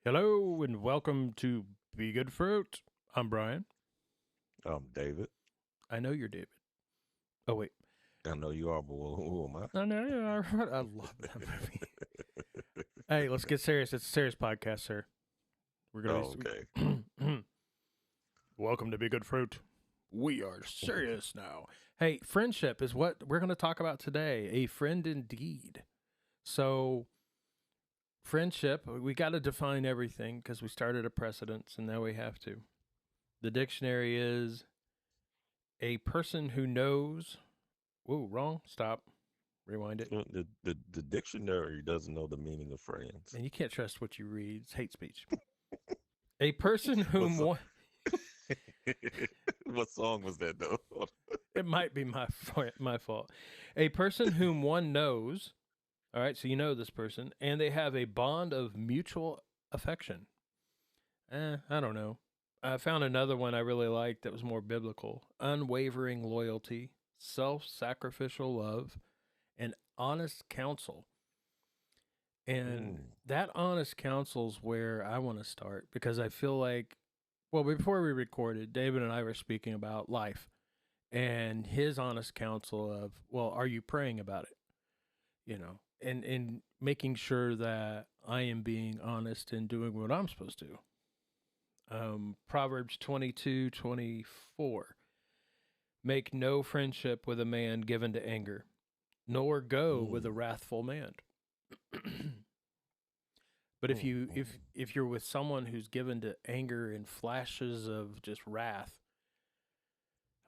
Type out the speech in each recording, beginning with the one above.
Hello and welcome to Be Good Fruit. I'm Brian. David, I know you're David. Oh wait, I know you are, but who am I? I know you are. I love that movie. Hey, let's get serious. It's a serious podcast, sir. We're gonna Oh, okay. be. Welcome to Be Good Fruit. We are serious now. Hey, friendship is what we're gonna talk about today. A friend indeed. So, friendship. We got to define everything because we started a precedence, and now we have to. The dictionary is a person who knows. Whoa, wrong. Stop. Rewind it. The dictionary doesn't know the meaning of friends. And you can't trust what you read. It's hate speech. A person What whom song? one. What song was that though? It might be my fault. A person whom one knows. All right, so you know this person, and they have a bond of mutual affection. I don't know. I found another one I really liked that was more biblical: unwavering loyalty, self-sacrificial love, and honest counsel. And Mm, that honest counsel's where I want to start because I feel like, well, before we recorded, David and I were speaking about life and his honest counsel of, well, are you praying about it? And making sure that I am being honest and doing what I'm supposed to. Proverbs 22:24. Make no friendship with a man given to anger, nor go with a mm, wrathful man. But if mm, you if mm. if you're with someone who's given to anger and flashes of just wrath,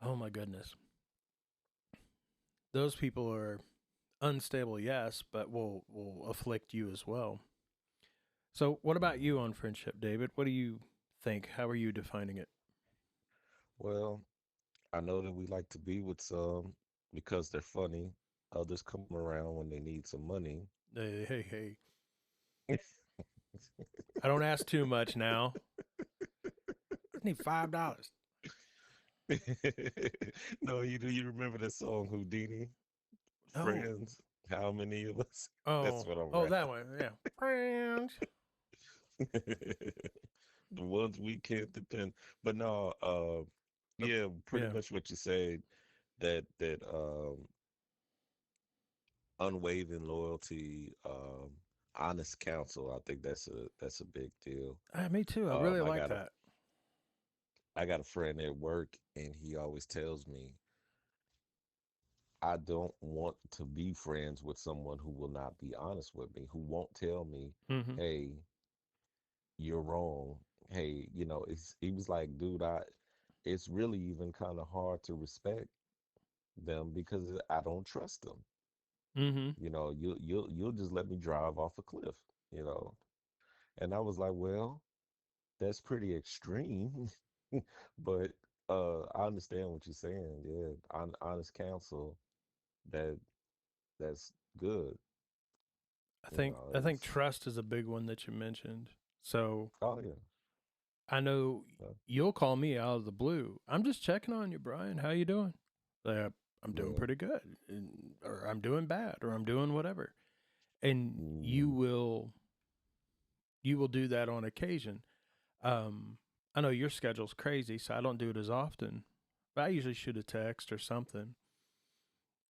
oh my goodness, those people are unstable, yes, but will afflict you as well. So, what about you on friendship, David? What do you think? How are you defining it? Well, I know that we like to be with some because they're funny. Others come around when they need some money. Hey, I don't ask too much now. I need $5. No, you do. You remember that song Houdini? Oh, Friends, how many of us? That's oh, what I'm oh, rapping. that one, yeah. Friends. The ones we can't depend. But no, yeah, pretty Yeah, much what you said, that unwavering loyalty, honest counsel, I think that's a big deal. me too. I really I like got a that. I got a friend at work and he always tells me I don't want to be friends with someone who will not be honest with me, who won't tell me, Mm-hmm. hey, you're wrong. Hey, he was like, dude, it's really even kind of hard to respect them because I don't trust them. Mm-hmm. You'll just let me drive off a cliff, you know. And I was like, well, that's pretty extreme, but I understand what you're saying. Yeah, honest counsel, that that's good. I think It's trust is a big one that you mentioned. So oh yeah. I know uh, you'll call me out of the blue. I'm just checking on you, Brian. How you doing? I'm doing yeah. pretty good, or I'm doing bad, or I'm doing whatever. And Mm, you will do that on occasion. Um, I know your schedule's crazy, so I don't do it as often. But I usually shoot a text or something.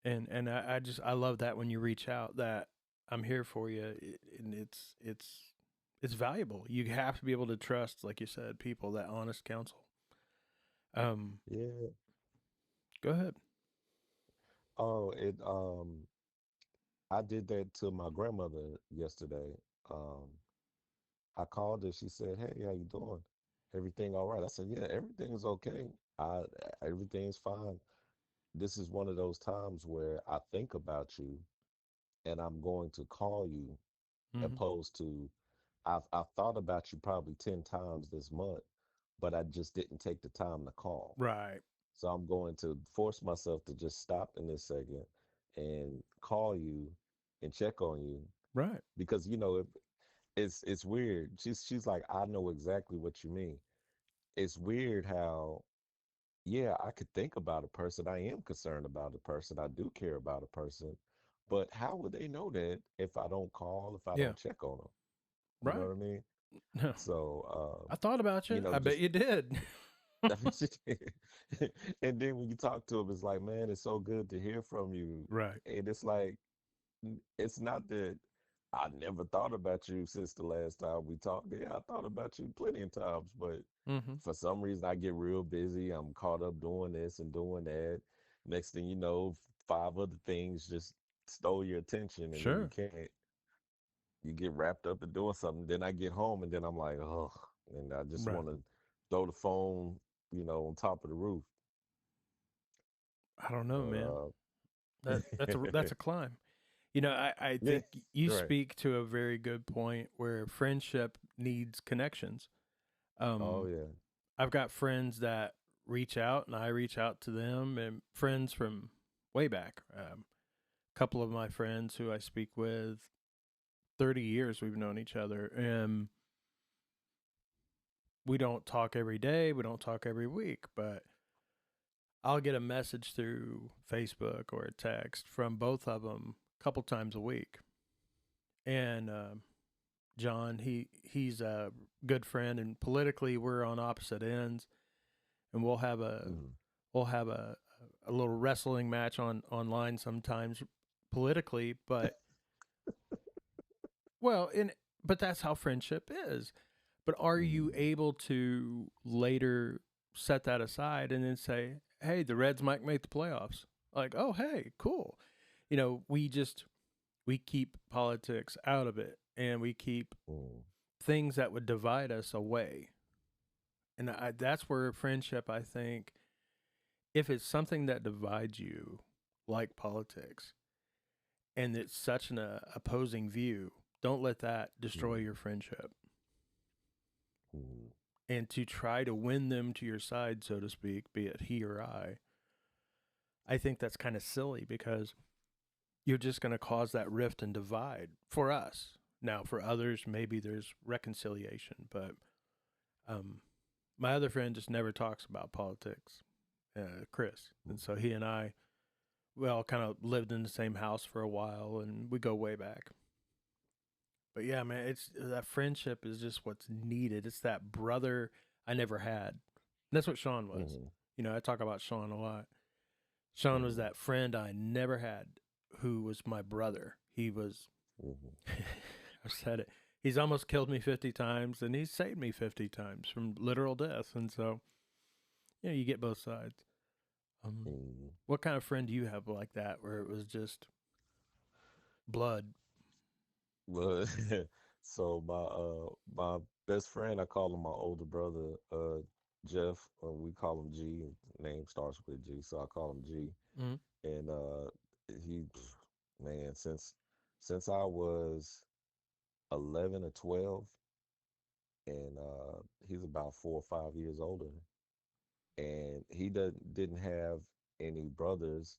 And I love that when you reach out that I'm here for you, and it's valuable. You have to be able to trust, like you said, people that honest counsel. Um, yeah. Go ahead. Oh, I did that to my grandmother yesterday. Um, I called her. She said, "Hey, how you doing? Everything all right?" I said, "Yeah, everything's okay. Everything's fine. This is one of those times where I think about you and I'm going to call you, Hmm. opposed to I've thought about you probably 10 times this month, but I just didn't take the time to call. Right, So I'm going to force myself to just stop in this second and call you and check on you right. because it's weird. She's like, I know exactly what you mean. It's weird how, yeah, I could think about a person. I am concerned about a person. I do care about a person. But how would they know that if I don't call, if I Yeah, don't check on them? You know right. what I mean? No, So, I thought about you. I bet just you did. and then when you talk to him, it's like, man, it's so good to hear from you. Right. And it's like, it's not that I never thought about you since the last time we talked. Yeah, I thought about you plenty of times, but Mm-hmm. for some reason I get real busy. I'm caught up doing this and doing that. Next thing you know, five other things just stole your attention, and then Sure. you get wrapped up in doing something. Then I get home and then I'm like, oh, and I just Right. want to throw the phone, on top of the roof. I don't know, But man. That's a climb. I yeah, think you right. speak to a very good point where friendship needs connections. Oh Um, yeah. I've got friends that reach out, and I reach out to them, and friends from way back. A couple of my friends who I speak with, 30 years we've known each other, and we don't talk every day, we don't talk every week, but I'll get a message through Facebook or a text from both of them a couple times a week. And John, he's a good friend, and politically we're on opposite ends, and Mm, we'll have a little wrestling match on online sometimes politically, but well, in but that's how friendship is. But are you mm, able to later set that aside and then say, "Hey, the Reds might make the playoffs." Like, "Oh, hey, cool." We keep politics out of it, and we keep mm, things that would divide us away. And that's where friendship, I think, if it's something that divides you, like politics, and it's such an opposing view, don't let that destroy mm, your friendship. mm, And to try to win them to your side, so to speak, be it he or I think that's kind of silly because you're just going to cause that rift and divide for us. Now, for others, maybe there's reconciliation, but um, my other friend just never talks about politics, Chris. mm. And so he and I, we all kind of lived in the same house for a while and we go way back. But yeah, man, it's that friendship is just what's needed. It's that brother I never had. And that's what Sean was. Mhm, I talk about Sean a lot. Sean was mhm, that friend I never had who was my brother. He was, mhm, I've said it, he's almost killed me 50 times and he's saved me 50 times from literal death. And so, you get both sides. Um, mhm. what kind of friend do you have like that where it was just blood? Well, so my best friend, I call him my older brother, Jeff, or we call him G. Name starts with G, so I call him G. Mm-hmm. And he, man, since I was 11 or 12, and he's about 4 or 5 years older, and he didn't have any brothers.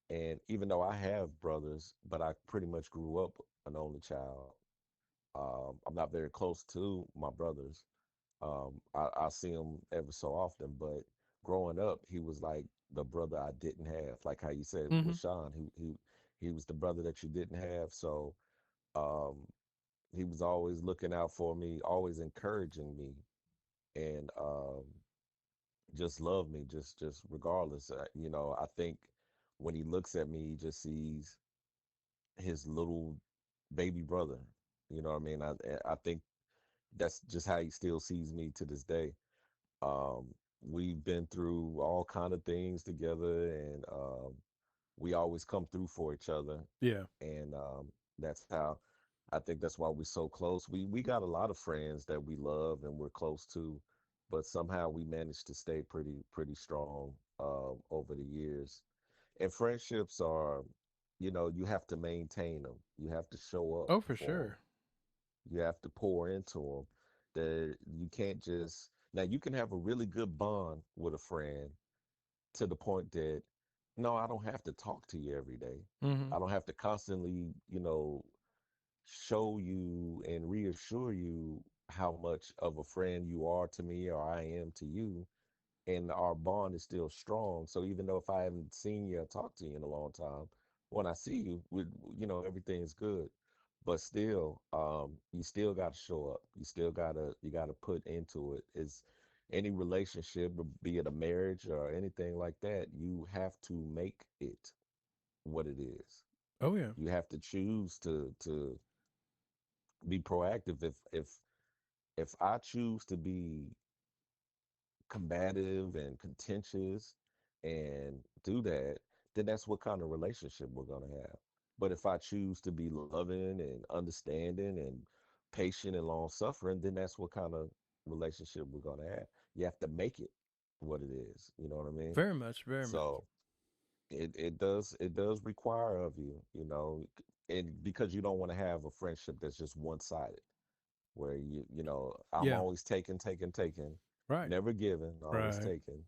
And even though I have brothers, but I pretty much grew up an only child. I'm not very close to my brothers. I see him ever so often, but growing up, he was like the brother I didn't have. Like how you said Mm-hmm. with Sean, he was the brother that you didn't have. So um, he was always looking out for me, always encouraging me, and just love me, just regardless. I think when he looks at me, he just sees his little baby brother. You know what I mean? I think that's just how he still sees me to this day. Um, we've been through all kind of things together, and we always come through for each other. Yeah. And that's how I think that's why we're so close. We got a lot of friends that we love and we're close to, but somehow we managed to stay pretty strong over the years. And friendships are, you have to maintain them. You have to show up Oh, for for them. sure. You have to pour into them. That you can't just now you can have a really good bond with a friend to the point that no, I don't have to talk to you every day. Mm-hmm. I don't have to constantly, show you and reassure you how much of a friend you are to me or I am to you. And our bond is still strong. So even though if I haven't seen you or talked to you in a long time, when I see you, everything's good. but still, you still got to show up. You gotta put into it. Is any relationship, be it a marriage or anything like that, you have to make it what it is. Oh yeah. You have to choose to be proactive. If I choose to be combative and contentious and do that, then that's what kind of relationship we're going to have. But if I choose to be loving and understanding and patient and long suffering, then that's what kind of relationship we're going to have. You have to make it what it is. You know what I mean? Very much, very much. So it does require of you, and because you don't want to have a friendship that's just one sided, where I'm Yeah. always taking, Right. never giving, always Right. taking.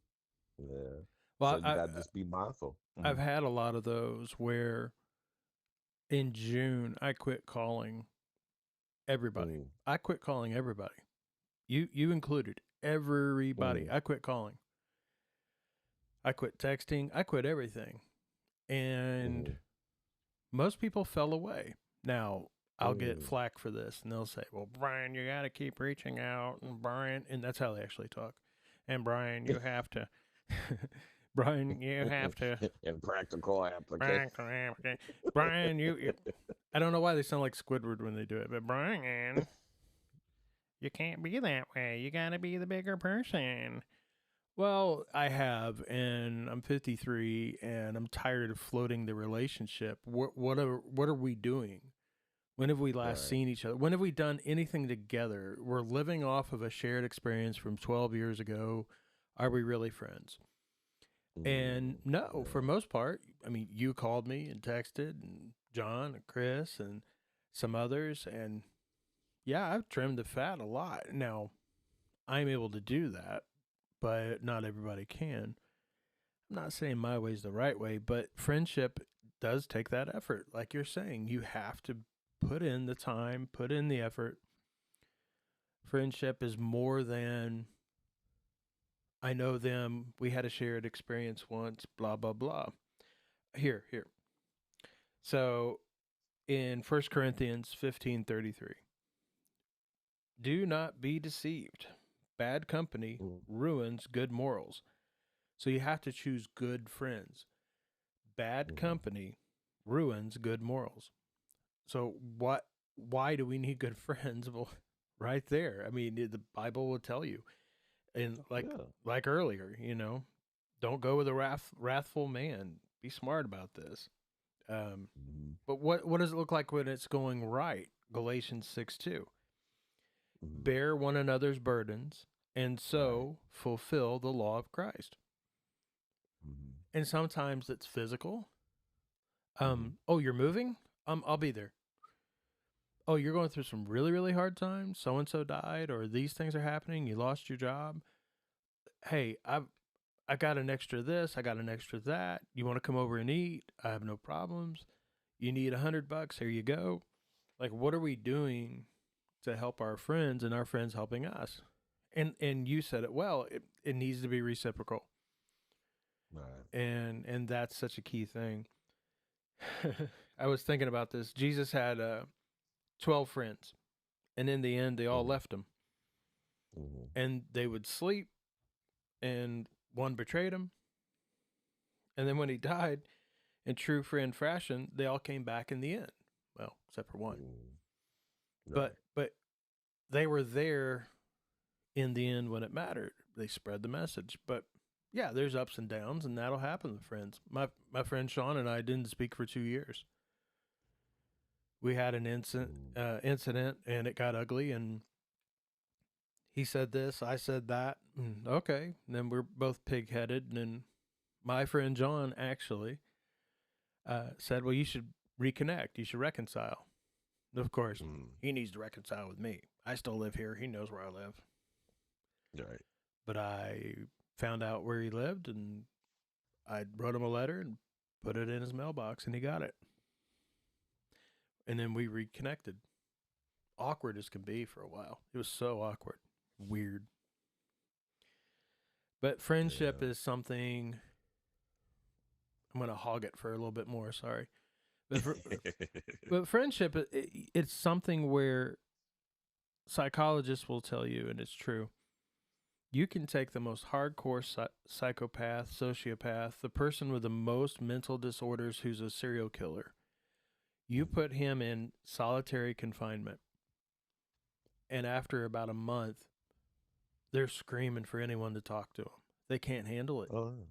Yeah. So Well, you got to just be mindful. I've had a lot of those where in June I quit calling everybody. Mm, I quit calling everybody. You included. Everybody. mm, I quit calling. I quit texting. I quit everything. And mm, most people fell away. Now, I'll get mm. flack for this, and they'll say, "Well, Brian, you got to keep reaching out." And Brian, and that's how they actually talk. And Brian, you have to. Brian, you have to. And practical application. Brian, you. I don't know why they sound like Squidward when they do it, but Brian, you can't be that way. You got to be the bigger person. Well, I have, and I'm 53, and I'm tired of floating the relationship. What are we doing? When have we last Right. seen each other? When have we done anything together? We're living off of a shared experience from 12 years ago. Are we really friends? And no, for Yeah. most part, I mean, you called me and texted, and John and Chris and some others, and yeah, I've trimmed the fat a lot. Now, I'm able to do that, but not everybody can. I'm not saying my way's the right way, but friendship does take that effort. Like you're saying, you have to put in the time, put in the effort. Friendship is more than I know them, we had a shared experience once, blah, blah, blah. Here. So in 1 Corinthians 15:33, do not be deceived. Bad company Mm, ruins good morals. So you have to choose good friends. Bad mhm. company ruins good morals. So what? Why do we need good friends? Well, right there. I mean, the Bible will tell you, and Yeah. like earlier, don't go with a wrathful man. Be smart about this. Um, Mhm. but what does it look like when it's going right? Galatians 6:2. Mhm. Bear one another's burdens, and Right. so fulfill the law of Christ. Mhm. And sometimes it's physical. Mhm. Oh, you're moving? I'll be there. Oh, you're going through some really, really hard times. So and so died, or these things are happening. You lost your job. Hey, I got an extra this. I got an extra that. You want to come over and eat? I have no problems. You need $100? Here you go. Like, what are we doing to help our friends, and our friends helping us? And you said it well. It needs to be reciprocal, Right. and that's such a key thing. I was thinking about this. Jesus had 12 friends, and in the end, they all Mhm. left him, Mhm. and they would sleep, and one betrayed him, and then when he died, in true friend fashion, they all came back in the end. Well, except for one, Mhm. but Right. but they were there in the end when it mattered. They spread the message, but yeah, there's ups and downs, and that'll happen with friends. My friend Sean and I didn't speak for 2 years. We had an Mhm. incident, and it got ugly, and he said this, I said that. Okay, and then we're both pig-headed, and then my friend John actually said, "Well, you should reconnect. You should reconcile." And of course, Mhm. he needs to reconcile with me. I still live here. He knows where I live, Right. but I found out where he lived, and I wrote him a letter and put it in his mailbox, and he got it. And then we reconnected. Awkward as can be for a while. It was so awkward, weird. But friendship Yeah. is something. I'm going to hog it for a little bit more. Sorry. But, but friendship, it's something where psychologists will tell you, and it's true. You can take the most hardcore psychopath, sociopath, the person with the most mental disorders who's a serial killer. You Mhm. put him in solitary confinement, and after about a month, they're screaming for anyone to talk to them. They can't handle it. Oh, yeah.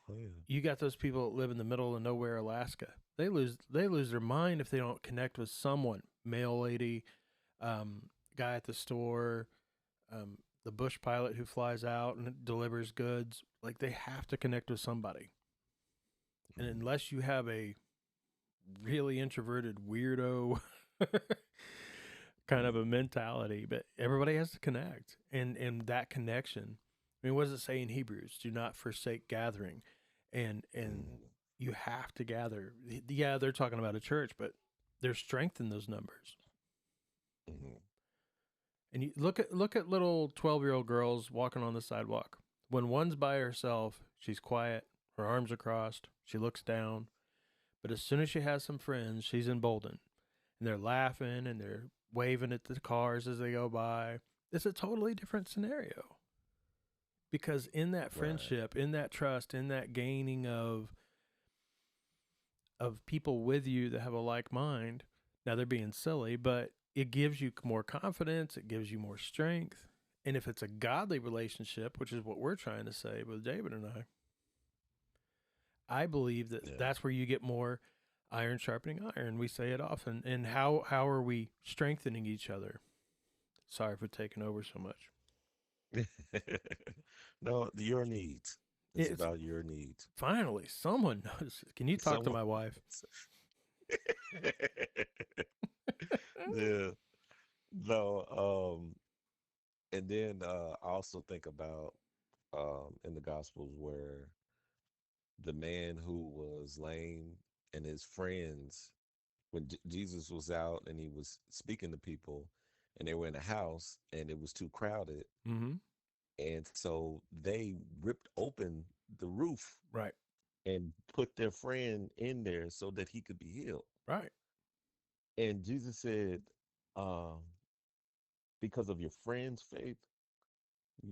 Oh, yeah. You got those people that live in the middle of nowhere, Alaska. They lose their mind if they don't connect with someone. Mail lady, guy at the store, the bush pilot who flies out and delivers goods. Like they have to connect with somebody. And Mhm. unless you have a really introverted weirdo kind of a Mhm. mentality, but everybody has to connect. And that connection. I mean, what does it say in Hebrews? Do not forsake gathering. And Mhm. you have to gather. Yeah, they're talking about a church, but there's strength in those numbers. Mhm. And you look at little 12-year-old girls walking on the sidewalk. When one's by herself, she's quiet, her arms are crossed, she looks down. But as soon as she has some friends, she's emboldened. And they're laughing and they're waving at the cars as they go by. It's a totally different scenario. Because in that Right. friendship, in that trust, in that gaining of people with you that have a like mind, now they're being silly, but it gives you more confidence, it gives you more strength. And if it's a godly relationship, which is what we're trying to say with David and I believe that Yeah. that's where you get more iron sharpening iron. We say it often. And how are we strengthening each other? Sorry for taking over so much. No, your needs. It's It's about your needs. finally someone knows. Can you talk to Someone. my wife? Yeah. No. And then I also think about in the Gospels where the man who was lame and his friends, when Jesus was out and he was speaking to people, and they were in a house and it was too crowded, Mm-hmm. and so they ripped open the roof Right. and put their friend in there so that he could be healed. Right. And Jesus said, um, because of your friend's faith,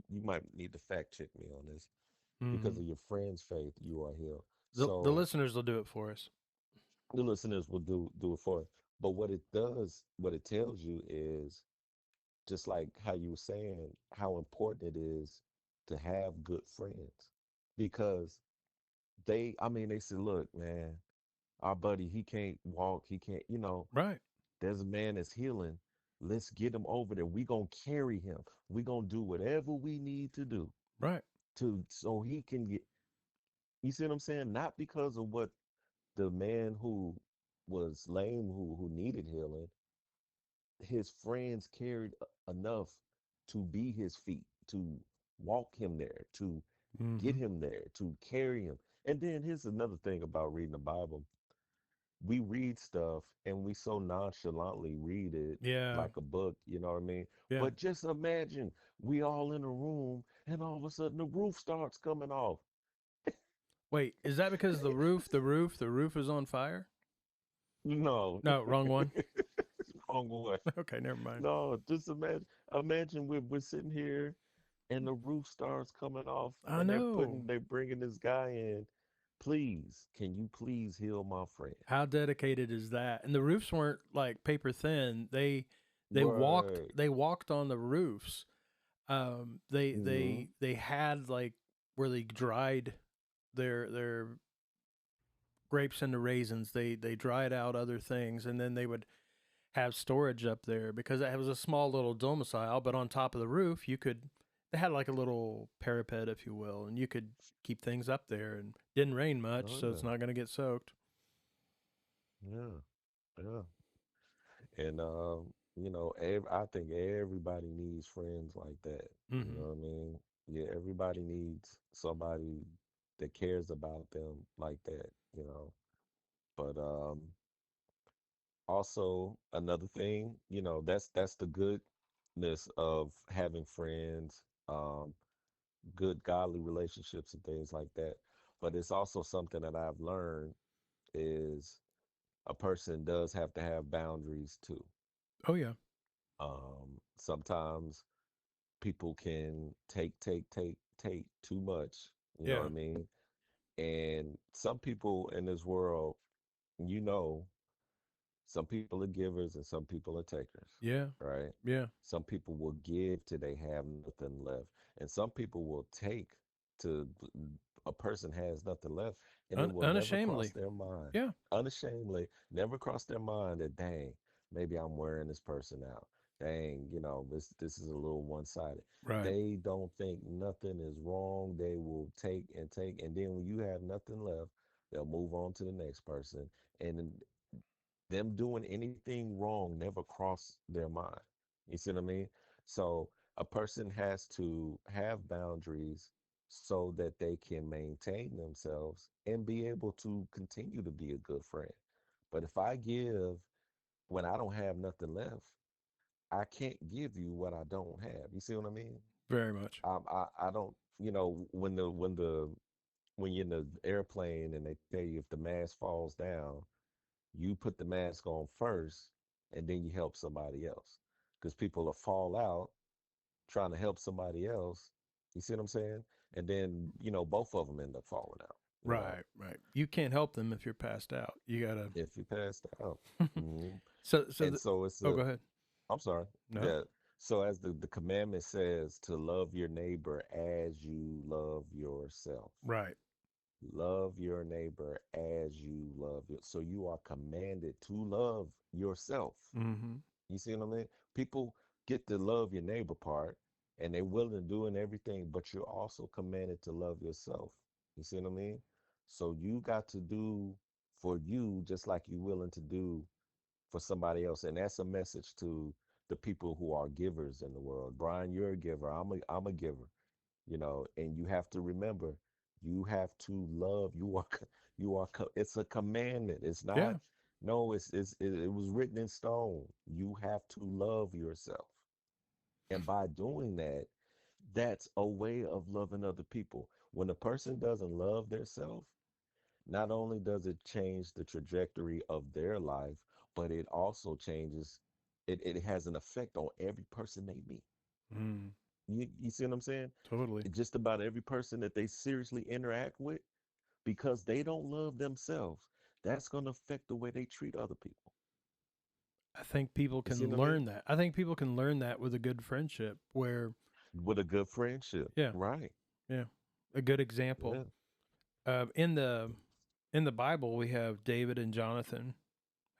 you might need to fact check me on this. Mm-hmm. Because of your friend's faith, you are healed. The So listeners will do it for us. the listeners will do it for it. But what it does, what it tells you is just like how you were saying, how important it is to have good friends. Because I mean, they said, look, man, our buddy, he can't walk, he can't, Right. there's a man that's healing. Let's get him over there. We gonna carry him. We gonna do whatever we need to do Right. to so he can get. You see what I'm saying? Not because of what the man who was lame, who needed healing, his friends cared enough to be his feet, to walk him there, to get Mm-hmm. him there, to carry him. And then here's another thing about reading the Bible. We read stuff and we so nonchalantly read it Yeah. like a book, you know what I mean? Yeah. But just imagine we all in a room and all of a sudden the roof starts coming off. Wait, is that because the roof is on fire? No, No, wrong one. wrong one. Okay, never mind. No, just imagine we're sitting here and the roof starts coming off I and know. they're bringing this guy in. Please, can you please heal my friend? How dedicated is that? And the roofs weren't like paper thin. They walked Word. they walked on the roofs. They Mm-hmm. they they had like where they dried their grapes and the raisins. They dried out other things, and then they would have storage up there because it was a small little domicile. But on top of the roof, you could they had like a little parapet, if you will, and you could keep things up there. And didn't rain much, Oh so yeah. it's not going to get soaked. Yeah. Yeah. And I think everybody needs friends like that. You Mm-hmm. know what I mean? Yeah, everybody needs somebody that cares about them like that, you know. But also another thing, that's the goodness of having friends, good godly relationships and things like that. But it's also something that I've learned is a person does have to have boundaries too. Oh yeah. Sometimes people can take too much, you know what Yeah. I mean? And some people in this world, you know, some people are givers and some people are takers, Yeah. right? Yeah. Some people will give till they have nothing left, and some people will take to a person has nothing left, and it will never cross Unashamedly. their mind, Yeah. unashamedly, never cross their mind that dang, maybe I'm wearing this person out. Dang, this is a little one-sided. Right. They don't think nothing is wrong. They will take and take, and then when you have nothing left, they'll move on to the next person. And them doing anything wrong never crossed their mind. You see what I mean? So a person has to have boundaries so that they can maintain themselves and be able to continue to be a good friend. But if I give when I don't have nothing left, I can't give you what I don't have. You see what I mean? Very much. I don't, when you're in the airplane and they tell you if the mask falls down, you put the mask on first and then you help somebody else because people will fall out trying to help somebody else. You see what I'm saying? And then, both of them end up falling out, Right. Right. You can't help them if you're passed out. You gotta. if you passed out. hmm So And the. so it's Oh, go ahead. I'm sorry. No. Yeah. So as the commandment says to love your neighbor as you love yourself. Right. Love your neighbor as you love you. So you are commanded to love yourself. Mm-hmm. You see what I mean? People get the love your neighbor part and they're willing to do and everything, but you're also commanded to love yourself. You see what I mean? So you got to do for you just like you're willing to do for somebody else. And that's a message to the people who are givers in the world. Brian, you're a giver. I'm a giver, and you have to remember you have to love. It's a commandment. It's Yeah. not, no, it was written in stone. You have to love yourself. And by doing that, that's a way of loving other people. When a person doesn't love themselves, not only does it change the trajectory of their life, but it also changes, it has an effect on every person they meet. Mm, You see what I'm saying? totally. Just about every person that they seriously interact with, because they don't love themselves, that's going to affect the way they treat other people. I think people You see can what I mean? learn that. I think people can learn that with a good friendship where, With a good friendship. yeah, Right. yeah, a good example. Yeah. In the Bible, we have David and Jonathan,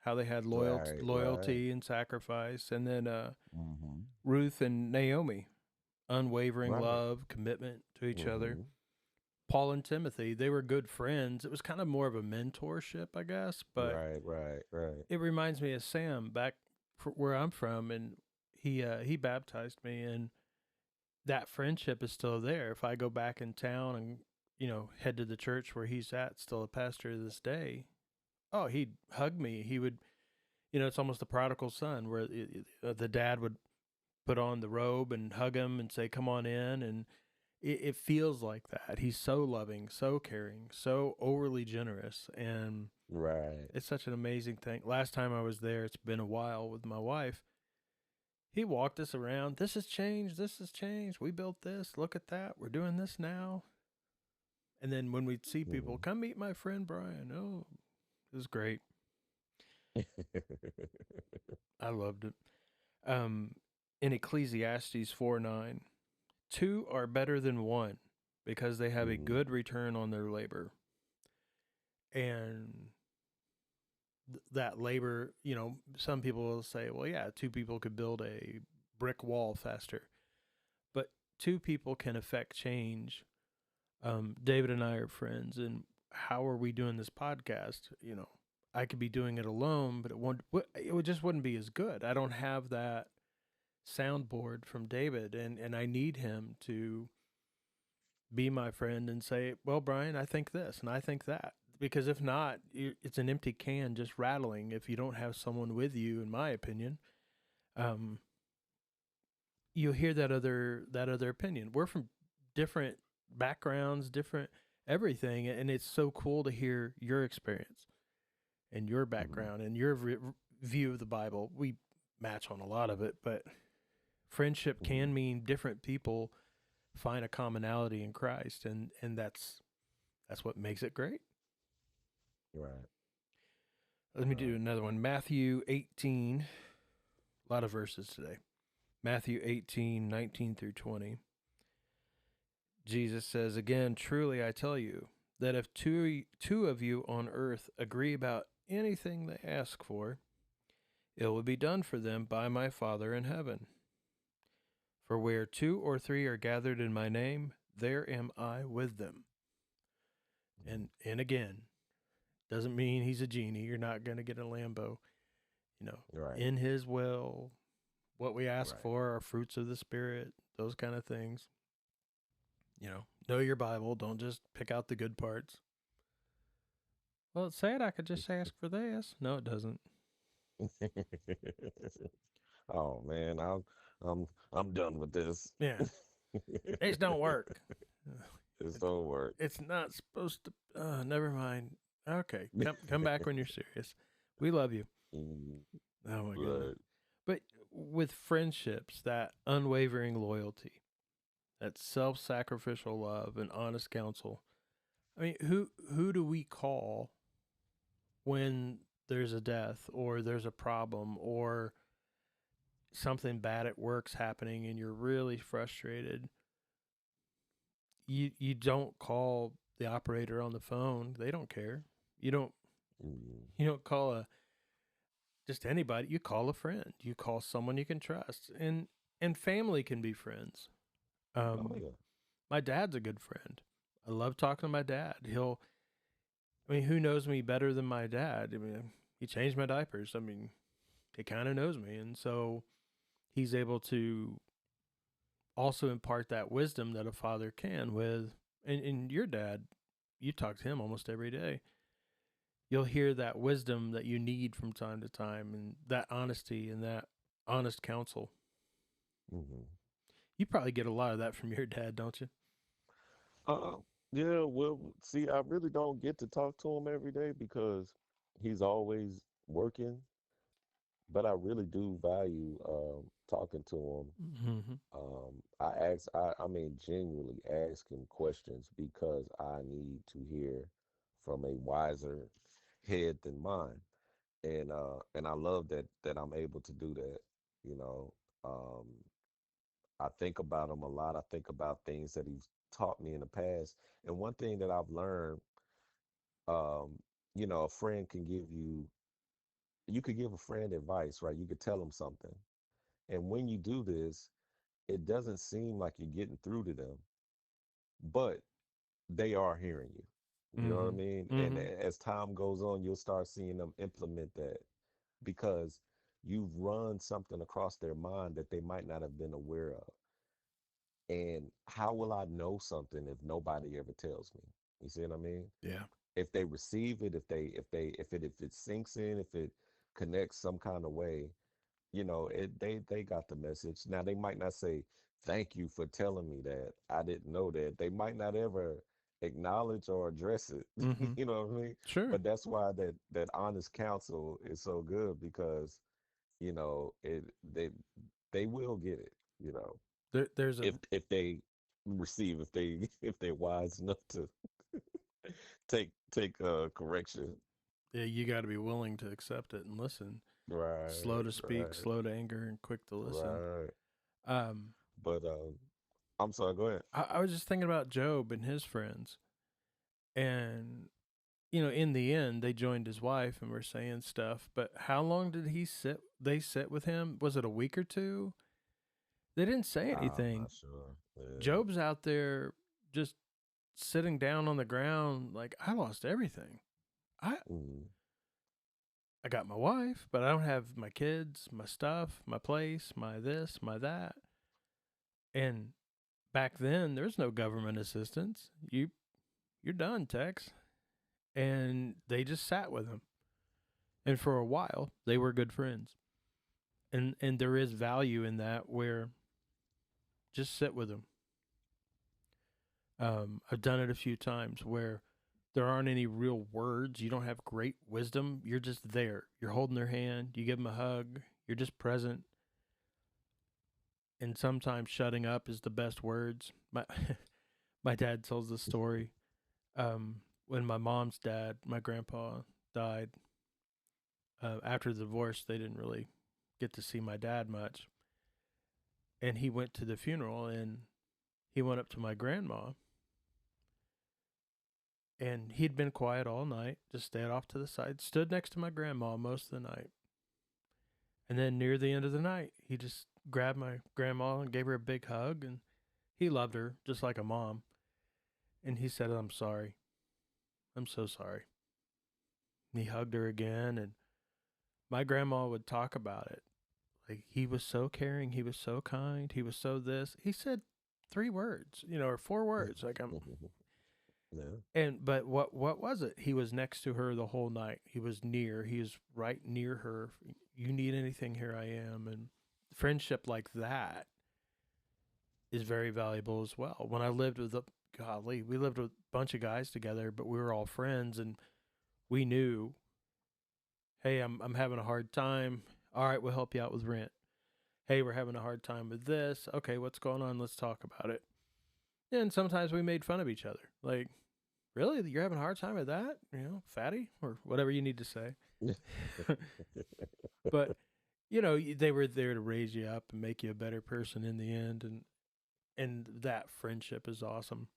how they had Right. Right. loyalty and sacrifice, and then Mm-hmm. Ruth and Naomi, unwavering Right. love, commitment to each other. Mm-hmm. Paul and Timothy, they were good friends. It was kind of more of a mentorship, I guess, but Right. Right. Right. it reminds me of Sam back where I'm from, and he baptized me, and that friendship is still there. If I go back in town and head to the church where he's at, still a pastor to this day. Oh, he'd hug me. He would, it's almost the prodigal son, where the dad would put on the robe and hug him and say, "Come on in," and it feels like that. He's so loving, so caring, so overly generous, and Right. it's such an amazing thing. Last time I was there, it's been a while with my wife. He walked us around. This has changed. This has changed. We built this. Look at that. We're doing this now. And then when we'd see people, Mm-hmm. come meet my friend Brian. Oh, it was great. I loved it. Um, in Ecclesiastes 4:9, two are better than one because they have a mm-hmm. good return on their labor. And that labor, some people will say, well, yeah, two people could build a brick wall faster. But two people can affect change. David and I are friends, and how are we doing this podcast? I could be doing it alone, but it just wouldn't be as good. I don't have that soundboard from David, and I need him to be my friend and say, well, Brian, I think this and I think that. Because if not, it's an empty can just rattling if you don't have someone with you, in my opinion. Um, you hear that other opinion. We're from different backgrounds, different everything, and it's so cool to hear your experience. and your Mm-hmm. background and your view of the Bible. We match on a lot of it, but friendship Mm-hmm. can mean different people find a commonality in Christ, and that's what makes it great. Right. Let me do Right. another one. Matthew 18, a lot of verses today. Matthew 18, 19 through 20. Jesus says, again, truly I tell you that if two of you on earth agree about anything they ask for, it will be done for them by my Father in heaven. For where two or three are gathered in my name, there am I with them. And again, doesn't mean he's a genie. You're not going to get a Lambo. You know, Right. in his will, what we ask Right. for are fruits of the Spirit, those kind of things. Know your Bible. Don't just pick out the good parts. Well, it said I could just ask for this. No, it doesn't. Oh man, I'm done with this. Yeah, these don't work. It's It's don't work. it's not supposed to. Never mind. Okay, come back when you're serious. We love you. Mm, Oh my goodness. Right. But with friendships, that unwavering loyalty, that self-sacrificial love, and honest counsel. I mean, who do we call when there's a death or there's a problem or something bad at work's happening and you're really frustrated? You don't call the operator on the phone. They don't care. You don't Mm. you don't call a just anybody. You call a friend. You call someone you can trust. And family can be friends. Oh Um yeah. my dad's a good friend. I love talking to my dad. I mean, who knows me better than my dad? I mean, he changed my diapers. I mean, he kind of knows me. And so he's able to also impart that wisdom that a father can with, and your dad, you talk to him almost every day. You'll hear that wisdom that you need from time to time and that honesty and that honest counsel. Hmm. You probably get a lot of that from your dad, don't you? Uh, yeah. Well, see, I really don't get to talk to him every day because he's always working. But I really do value talking to him. Mm-hmm. I mean, genuinely ask him questions because I need to hear from a wiser head than mine. And I love that I'm able to do that. You know, um, I think about him a lot. I think about things that he's taught me in the past. And one thing that I've learned, um, a friend can you could give a friend advice, right? You could tell them something. And when you do this, it doesn't seem like you're getting through to them, but they are hearing you. You know what I Mm-hmm. mean? And Mm-hmm. as time goes on, you'll start seeing them implement that because you've run something across their mind that they might not have been aware of. And how will I know something if nobody ever tells me? You see what I mean? Yeah. If they receive it, if it sinks in, if it connects some kind of way, they got the message. Now they might not say thank you for telling me that. I didn't know that. They might not ever acknowledge or address it. Mm-hmm. You know what I mean? Sure. But that's why that honest counsel is so good because it they will get it. You know, There's a if they receive, if they're wise enough to take correction. yeah, you got to be willing to accept it and listen. Slow Right, to speak, right, slow to anger, and quick to listen. right. Um, But I'm sorry. Go ahead. I was just thinking about Job and his friends, and in the end, they joined his wife and were saying stuff. But how long did he sit? They sit with him. Was it a week or two? They didn't say I'm anything. not sure. Yeah. Job's out there just sitting down on the ground, like I lost everything. I Mm-hmm. I got my wife, but I don't have my kids, my stuff, my place, my this, my that. And back then, there's no government assistance. You're done, Tex. And they just sat with him. And for a while, they were good friends. And there is value in that where just sit with them. I've done it a few times where There aren't any real words. You don't have great wisdom. You're just there. You're holding their hand. You give them a hug. You're just present. And sometimes shutting up is the best words. My my dad tells the story. When my mom's dad, my grandpa, died, after the divorce, they didn't really get to see my dad much. And he went to the funeral and he went up to my grandma and he'd been quiet all night, just stayed off to the side, stood next to my grandma most of the night. And then near the end of the night, he just grabbed my grandma and gave her a big hug. And he loved her just like a mom. And he said, "I'm sorry. I'm so sorry." And he hugged her again. And my grandma would talk about it. Like, he was so caring. He was so kind. He was so this. He said 3 words, or 4 words. Like, Yeah. but what was it? He was next to her the whole night. He was near. He was right near her. You need anything, here I am. And friendship like that is very valuable as well. When I lived with we lived with a bunch of guys together, but we were all friends and we knew, hey, I'm having a hard time. All right, we'll help you out with rent. Hey, we're having a hard time with this. Okay, what's going on? Let's talk about it. And sometimes we made fun of each other. Like, really? You're having a hard time with that? Fatty? Or whatever you need to say. But, they were there to raise you up and make you a better person in the end. And that friendship is awesome.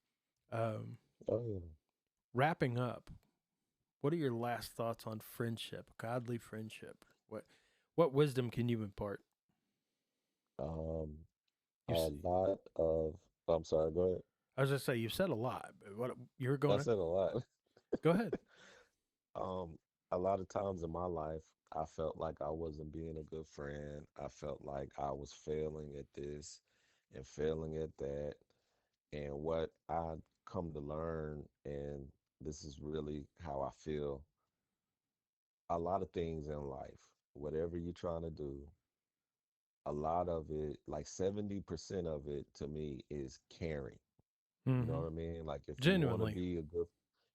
Um, Oh yeah. Wrapping up, what are your last thoughts on friendship, godly friendship? What wisdom can you impart? Um, You, a lot of. I'm sorry. Go ahead. I was just say you've said a lot. But what you're I going to said a lot. go ahead. Um, a lot of times in my life, I felt like I wasn't being a good friend. I felt like I was failing at this and failing at that. And what I come to learn, and this is really how I feel, a lot of things in life, whatever you're trying to do, a lot of it, like 70% of it to me is caring. You know Mm-hmm. what I mean? Like if you want to Genuinely, be a good,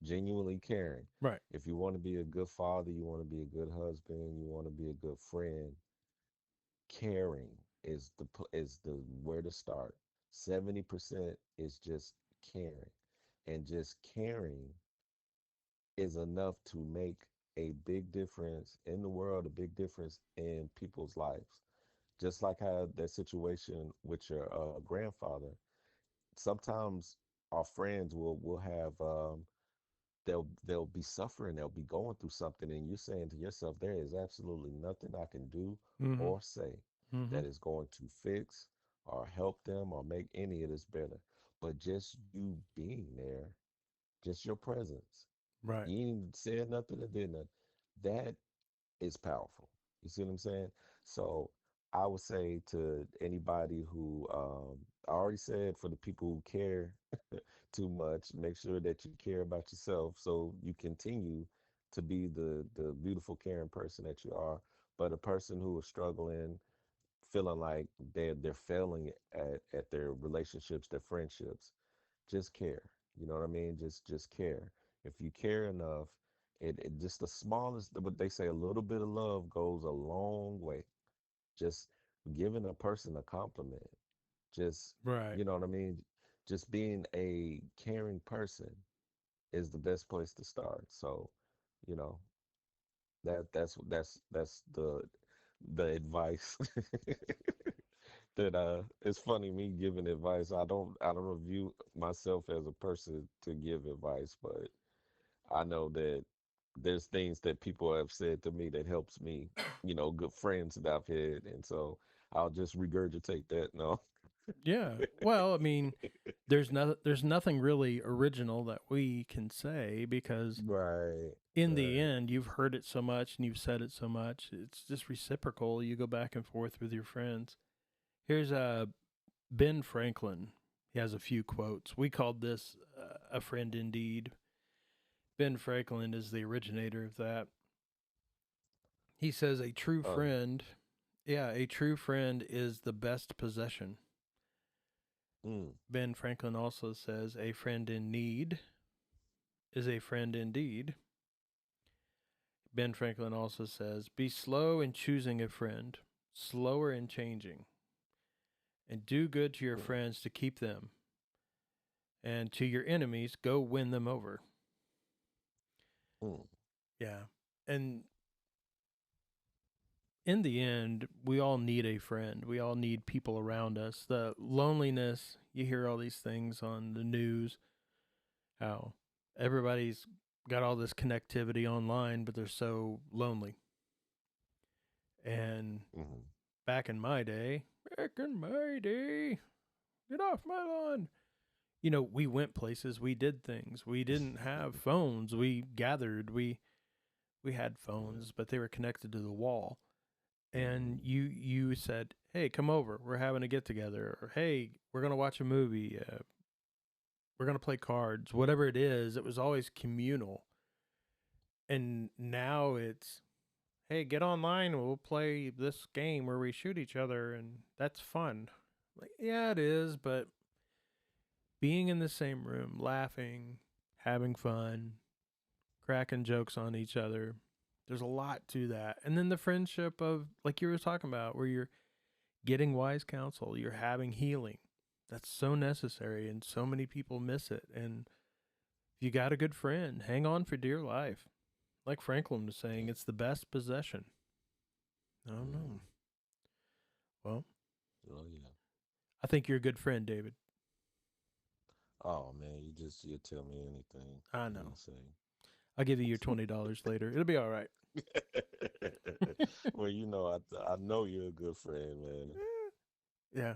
genuinely caring, right, if you want to be a good father, you want to be a good husband, you want to be a good friend, caring is the where to start. 70% is just caring. And just caring is enough to make a big difference in the world, a big difference in people's lives. Just like how that situation with your grandfather, sometimes our friends will have they'll be suffering, they'll be going through something, and you're saying to yourself, there is absolutely nothing I can do mm-hmm. or say Mm-hmm. that is going to fix or help them or make any of this better. But just you being there, just your presence. Right, You ain't said nothing or did nothing. That is powerful. You see what I'm saying? So I would say to anybody who, I already said for the people who care too much, make sure that you care about yourself so you continue to be the beautiful, caring person that you are. But a person who is struggling, feeling like they're failing at their relationships, their friendships, just care. You know what I mean? Just care. If you care enough, it just the smallest, but they say a little bit of love goes a long way. Just giving a person a compliment, just right. you know what I mean? Just being a caring person is the best place to start. So, you know, that's the advice that it's funny me giving advice. I don't view myself as a person to give advice, but I know that there's things that people have said to me that helps me, good friends that I've had, and so I'll just regurgitate that. No. Yeah. Well, I mean, there's nothing really original that we can say because Right, in the right. end, you've heard it so much and you've said it so much. It's just reciprocal. You go back and forth with your friends. Here's Ben Franklin. He has a few quotes. We called this a friend indeed. Ben Franklin is the originator of that. He says a true Oh, friend, yeah, a true friend is the best possession. mm, Ben Franklin also says a friend in need is a friend indeed. Ben Franklin also says, be slow in choosing a friend, slower in changing, and do good to your Mm, friends to keep them, and to your enemies, go win them over. mm, Yeah. And in the end, we all need a friend. We all need people around us. The loneliness, you hear all these things on the news, how everybody's got all this connectivity online, but they're so lonely. And mm, back in my day, get off my lawn. You know, we went places, we did things. We didn't have phones. We gathered, we had yeah. phones, but they were connected to the wall. And Mm, you said, "Hey, come over. We're having a get together." Or, "Hey, we're going to watch a movie. We're going to play cards." Whatever it is, it was always communal. And now it's, "Hey, get online. We'll play this game where we shoot each other and that's fun." Like, yeah, it is, but being in the same room, laughing, having fun, cracking jokes on each other, there's a lot to that. And then the friendship of, like you were talking about, where you're getting wise counsel, you're having healing. That's so necessary, and so many people miss it. And if you got a good friend, hang on for dear life. Like Franklin was saying, it's the best possession. I don't mm. know. Well, Oh yeah. I think you're a good friend, David. Oh man, you tell me anything I you know. say. I'll give you your $20 later. It'll be all right. Well, I know you're a good friend, man. Yeah.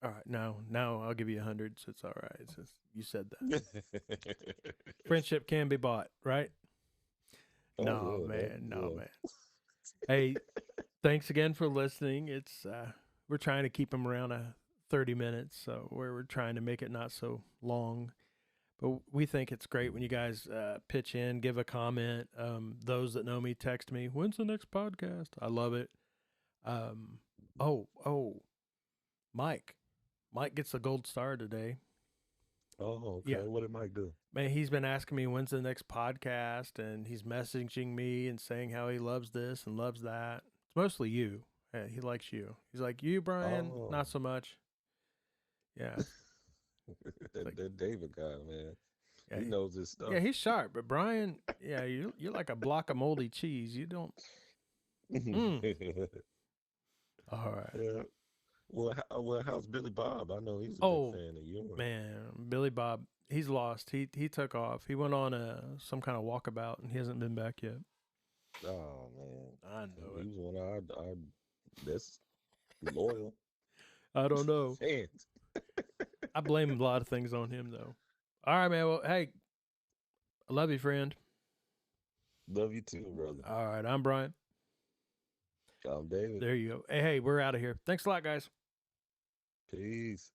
All right. Now I'll give you 100. So it's all right. Since you said that. Friendship can be bought, right? Oh No, yeah, that man. No, yeah. man. Hey, thanks again for listening. It's we're trying to keep them around 30 minutes, so we're trying to make it not so long. But we think it's great when you guys pitch in, give a comment. Those that know me text me, "When's the next podcast?" I love it. Um, oh, Mike. Mike gets a gold star today. Oh, Yeah, okay. What did Mike do? man, he's been asking me when's the next podcast, and he's messaging me and saying how he loves this and loves that. It's mostly you. Yeah, he likes you. He's like, you, Brian, Oh, not so much. Yeah, it's like, that David guy, man. yeah, He knows his yeah, stuff. he's sharp, but Brian, yeah, you're like a block of moldy cheese. You don't. Mm. All right. Yeah. Well, how's Billy Bob? I know he's a big Oh fan of yours. man, Billy Bob, he's lost. He took off. He went on some kind of walkabout, and he hasn't been back yet. Oh man, I know he it. was one of our best loyal I don't know. fans. I blame a lot of things on him though. All right, man. Well, hey, I love you, friend. Love you too, brother. All right, I'm Brian. I'm David. There you go. Hey, we're out of here. Thanks a lot, guys. Peace.